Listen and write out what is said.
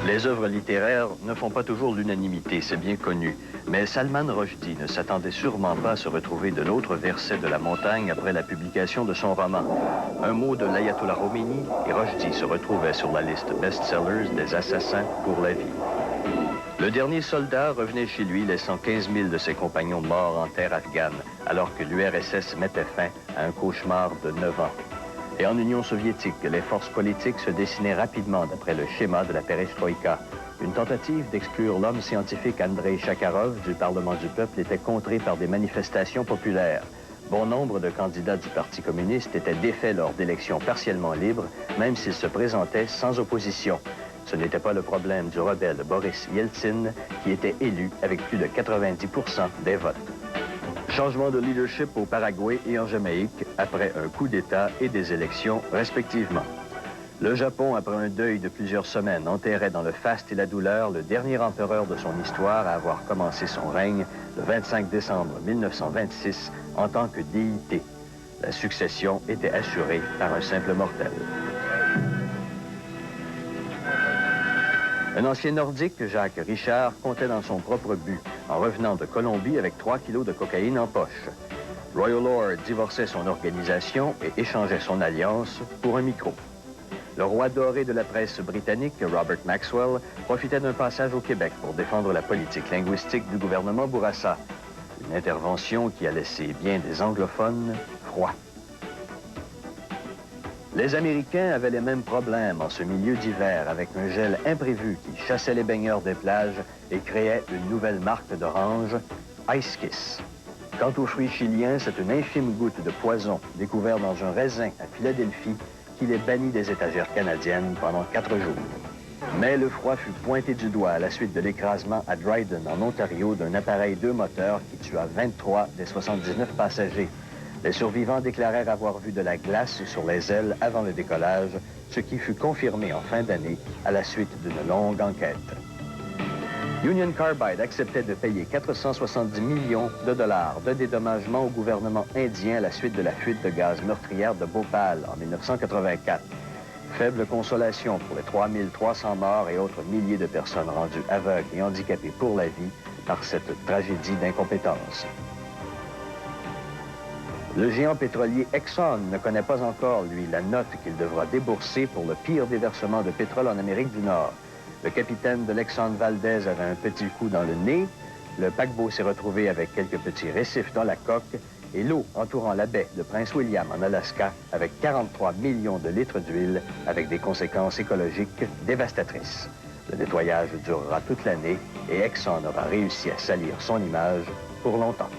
Les œuvres littéraires ne font pas toujours l'unanimité, c'est bien connu. Mais Salman Rushdie ne s'attendait sûrement pas à se retrouver de l'autre verset de la montagne après la publication de son roman. Un mot de l'Ayatollah Khomeini et Rushdie se retrouvait sur la liste best-sellers des assassins pour la vie. Le dernier soldat revenait chez lui, laissant 15 000 de ses compagnons morts en terre afghane, alors que l'URSS mettait fin à un cauchemar de 9 ans. Et en Union soviétique, les forces politiques se dessinaient rapidement d'après le schéma de la perestroïka. Une tentative d'exclure l'homme scientifique Andrei Sakharov du Parlement du peuple était contrée par des manifestations populaires. Bon nombre de candidats du Parti communiste étaient défaits lors d'élections partiellement libres, même s'ils se présentaient sans opposition. Ce n'était pas le problème du rebelle Boris Yeltsin, qui était élu avec plus de 90% des votes. Changement de leadership au Paraguay et en Jamaïque après un coup d'État et des élections respectivement. Le Japon, après un deuil de plusieurs semaines, enterrait dans le faste et la douleur le dernier empereur de son histoire à avoir commencé son règne le 25 décembre 1926 en tant que déité. La succession était assurée par un simple mortel. Un ancien nordique, Jacques Richard, comptait dans son propre but, en revenant de Colombie avec 3 kilos de cocaïne en poche. Royal Lord divorçait son organisation et échangeait son alliance pour un micro. Le roi doré de la presse britannique, Robert Maxwell, profitait d'un passage au Québec pour défendre la politique linguistique du gouvernement Bourassa. Une intervention qui a laissé bien des anglophones froids. Les Américains avaient les mêmes problèmes en ce milieu d'hiver avec un gel imprévu qui chassait les baigneurs des plages et créait une nouvelle marque d'orange, Ice Kiss. Quant aux fruits chiliens, c'est une infime goutte de poison découverte dans un raisin à Philadelphie qui les bannit des étagères canadiennes pendant 4 jours. Mais le froid fut pointé du doigt à la suite de l'écrasement à Dryden, en Ontario, d'un appareil 2 moteurs qui tua 23 des 79 passagers. Les survivants déclarèrent avoir vu de la glace sur les ailes avant le décollage, ce qui fut confirmé en fin d'année à la suite d'une longue enquête. Union Carbide acceptait de payer 470 millions de dollars de dédommagement au gouvernement indien à la suite de la fuite de gaz meurtrière de Bhopal en 1984. Faible consolation pour les 3300 morts et autres milliers de personnes rendues aveugles et handicapées pour la vie par cette tragédie d'incompétence. Le géant pétrolier Exxon ne connaît pas encore, lui, la note qu'il devra débourser pour le pire déversement de pétrole en Amérique du Nord. Le capitaine de l'Exxon Valdez avait un petit coup dans le nez, le paquebot s'est retrouvé avec quelques petits récifs dans la coque et l'eau entourant la baie de Prince William en Alaska avec 43 millions de litres d'huile avec des conséquences écologiques dévastatrices. Le nettoyage durera toute l'année et Exxon aura réussi à salir son image pour longtemps.